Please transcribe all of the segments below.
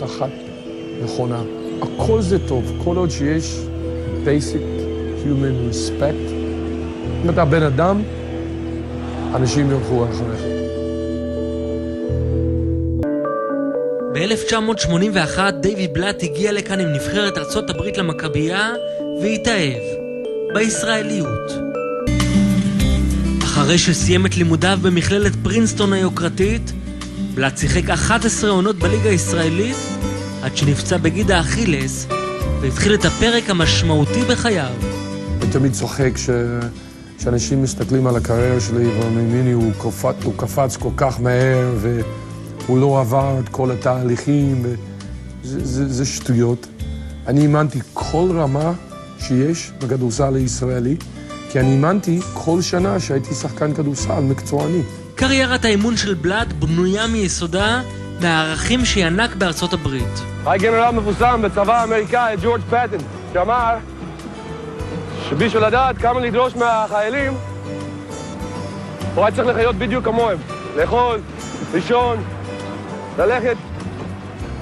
אחת נכונה. הכל זה טוב, כל עוד שיש basic human respect. אם אתה בן אדם, אנשים ילכו אחריך. ב-1981 דיוויד בלאט הגיע לכאן עם נבחרת ארצות הברית למכבייה והתאהב בישראליות. אחרי שסיים את לימודיו במכללת פרינסטון היוקרתית, בלאט שיחק 11 עונות בליגה הישראלית עד שנפצע בגיד האכילס והתחיל את הפרק המשמעותי בחייו. אני תמיד צוחק שאנשים מסתכלים על הקריירה שלי ואומרים, הוא קפץ כל כך מהר והוא לא עבר את כל התהליכים, זה שטויות. אני אימנתי כל רמה שיש בכדורסל הישראלי, כי אני אימנתי כל שנה שהייתי שחקן כדורסל מקצועני. קריירת האימון של בלאט בנויה מיסודה מהערכים שינק בארצות הברית. היה גנרל מפורסם בצבא האמריקאי, ג'ורג' פטון, שאמר שבשביל לדעת כמה לדרוש מהחיילים, הוא היה צריך לחיות בדיוק כמוהם. לאכול, לישון, ללכת,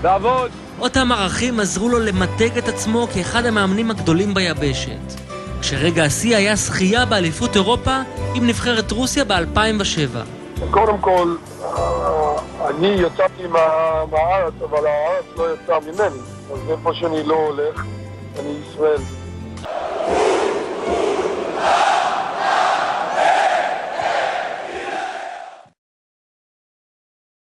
לעבוד. אותם ערכים עזרו לו למתג את עצמו כאחד המאמנים הגדולים ביבשת. כשרגע השיא היה שחייה באליפות אירופה עם נבחרת רוסיה ב-2007. קודם כל, אני יצאתי מהארץ, אבל הארץ לא יצא ממני. אז איפה שאני לא הולך, אני ישראל.